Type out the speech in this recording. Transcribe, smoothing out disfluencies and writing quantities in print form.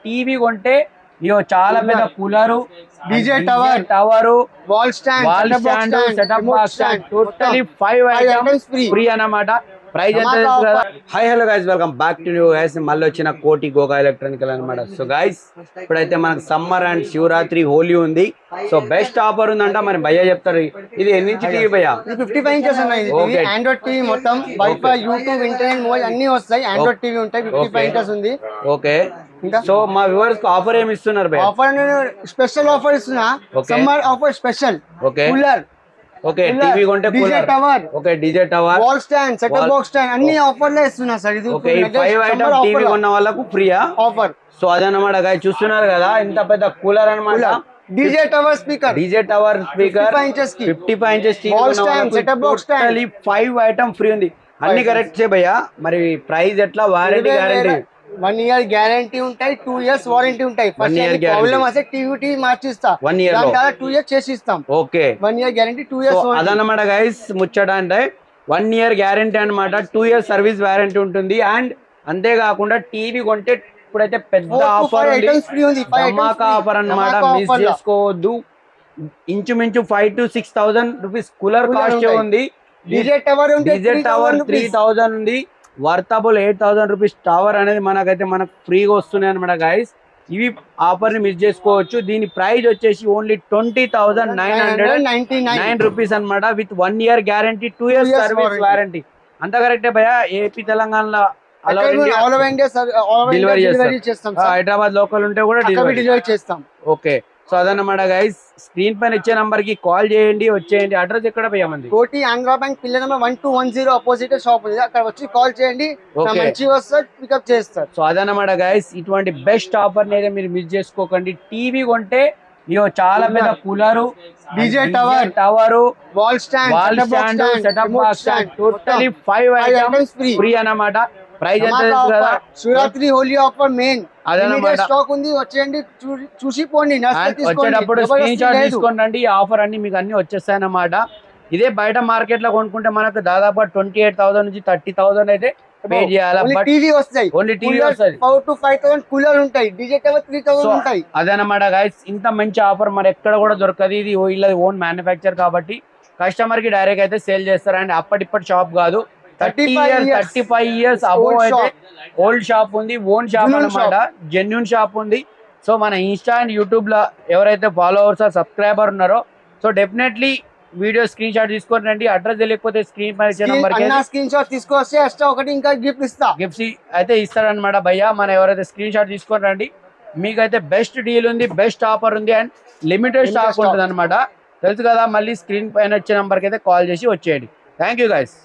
TV కొంటే ఇయో చాలా పెద్ద cooler, DJ tower, wall stand, setup box totally 5 items free అన్నమాట. ప్రైస్ ఎంత తెలుసు కదా. High hello guys, welcome back to new guys. మళ్ళీ వచ్చిన కోటి గోగా ఎలక్ట్రానికల్ అనమాట. సో గైస్, ఇప్పుడైతే మనకు సమ్మర్ అండ్ శివరాత్రి హోలీ ఉంది. సో బెస్ట్ ఆఫర్ ఉందంట. మరి భయ్య చెప్తారు ఇది ఎన్ని ఇంచ్ టీవీ భయ్య? 55 ఇంచెస్ ఉన్నాయి. ఆండ్రాయిడ్ టీవీ మొత్తం వైఫై, యూట్యూబ్, ఇంటర్నెట్, మొబైల్ అన్ని వస్తాయి. ఆండ్రాయిడ్ టీవీ ఉంటాయి. 55 ఇంచెస్ ఉంది. ఓకే. సో మా వ్యూవర్స్ కి ఆఫర్ ఏమి ఇస్తున్నారు భయ్య? ఆఫర్ స్పెషల్ ఆఫర్ ఇస్తున్నా. Summer offer special. Okay. Cooler, okay, TV కొంటే DJ tower, okay, DJ tower, wall stand, setup box stand అన్ని ఆఫర్ లో ఇస్తున్నా సార్. ఇది ఓకే, 5 ఐటమ్ టీవీ కొన్న వాళ్ళకు ఫ్రీయా ఆఫర్. సో అదన్నమాట గైస్, చూస్తున్నారు కదా ఇంత పెద్ద కూలర్ అన్నమాట. డీజే టవర్ స్పీకర్, 55 ఇంచెస్ కి 55 inches TV wall stand, setup box stand 5 item free ఉంది. అన్ని కరెక్ట్ చే భయ్యా. మరి ప్రైస్ ఎట్లా? వారంటీ గ్యారంటీ 1 ఇయర్ గ్యారంటీ ఉంటాయి, 2 ఇయర్స్ వారంటీ ఉంటాయి. ప్రాబ్లమ్ వస్తే టీవీ మార్చిస్తా 1 ఇయర్ లో, 2 ఇయర్స్ చేసి ఇస్తాం. ఓకే, 1 ఇయర్ గ్యారంటీ, 2 ఇయర్స్ అదన్నమాట గైస్ ముచ్చట. అంటే 1 ఇయర్ గ్యారంటీ అన్నమాట, 2 ఇయర్స్ సర్వీస్ వారంటీ ఉంటుంది. అండ్ అంతేకాకుండా టీవీ కొంటే ఇప్పుడైతే పెద్ద ఆఫర్ ఉంది, ధమాకా ఆఫర్ అన్నమాట. మిస్ చేసుకోవద్దు. ఇంచుమించు 5,000 to 6,000 రూపీస్ కూలర్ కాస్ట్ ఉంది. డీజే టవర్ 3,000 ఉంది. వర్తబుల్ 8,000 రూపీస్ టవర్ అనేది మనకు ఫ్రీగా వస్తున్నాయి అనమాట గైస్. ఇవి ఆఫర్ ని మిస్ చేసుకోవచ్చు. దీని ప్రైస్ వచ్చేసి ఓన్లీ 20,999 రూపీస్ అనమాట. With 1 year guarantee, 2 years service warranty. అంత కరెక్టే భయ్యా. ఏపీ తెలంగాణలో డెలివరీ చేస్తాం. హైదరాబాద్ లోకల్ ఉంటే కూడా డెలివరీ చేస్తాం. ఓకే. సో అదన్నమాట గైస్, స్క్రీన్ పైన ఇచ్చే నంబర్ కి కాల్ చేయండి, వచ్చేయండి. అడ్రస్ ఎక్కడ పోయామంది? కోటి Andhra bank pillar number 1210 opposite shop ఉంది. అక్కడ వచ్చి కాల్ చేయండి, మంచిగా వస్తారు, పికప్ చేస్తారు. సో అదన్నమాట గైస్, ఇటువంటి బెస్ట్ ఆఫర్ అయితే మీరు మిస్ చేసుకోకండి. టీవీ కొంటే ఇయో చాలా పెద్ద cooler, DJ tower, wall stand, setup box totally 5 items free అన్నమాట. ప్రైస్ ఎంత తెలుసు కదా. Shivaratri Holi offer main stock ఉంది. వచ్చేయండి, చూసి పోండి. వచ్చేటప్పుడు స్క్రీన్ షాట్ తీసుకోండి. ఈ ఆఫర్ అన్ని మీకు అన్ని వచ్చేస్తాయి అన్నమాట. ఇదే బయట మార్కెట్ లో కొనుక్కుంటే మనకు దాదాపు 28,000 నుంచి 30,000 అయితే పే చేయాలి. టీవీ వస్తాయి, ఓన్లీ టీవీ వస్తాయి. 4,000 to 5,000 కూలర్ ఉంటాయి. డీజే టవర్ 3,000 ఉంటాయి. అదనమాట గైస్, ఇంత మంచి ఆఫర్ మరి ఎక్కడ కూడా దొరకదు. ఇది వీళ్ళది ఓన్ మ్యానుఫ్యాక్చర్ కాబట్టి కస్టమర్ కి డైరెక్ట్ అయితే సేల్ చేస్తారు. అండ్ అప్పటిప్పటి షాప్ కాదు, 35 ఇయర్స్ అబోవ్ అయితే ఓల్డ్ షాప్ ఉంది, ఓన్ షాప్ అన్నమాట, జెన్యూన్ షాప్ ఉంది. సో మన ఇన్స్టా అండ్ యూట్యూబ్ లో ఎవరైతే ఫాలోవర్స్ సబ్స్క్రైబర్ ఉన్నారో, so definitely video screen shot తీసుకొని రండి. అడ్రస్ తెలియకపోతే స్క్రీన్ పైన స్క్రీన్ షాట్ తీసుకొస్తే ఎక్స్ట్రా ఒకటి ఇంకా గిఫ్ట్స్ అయితే ఇస్తారనమాట భయ్య. మన ఎవరైతే స్క్రీన్ షాట్ తీసుకొని రండి, మీకైతే బెస్ట్ డీల్ ఉంది, బెస్ట్ ఆఫర్ ఉంది. అండ్ లిమిటెడ్ స్టాక్ ఉంటుంది అనమాట. తెలుసు కదా. మళ్ళీ స్క్రీన్ పైన వచ్చే నంబర్కి అయితే కాల్ చేసి వచ్చేయండి. Thank you guys.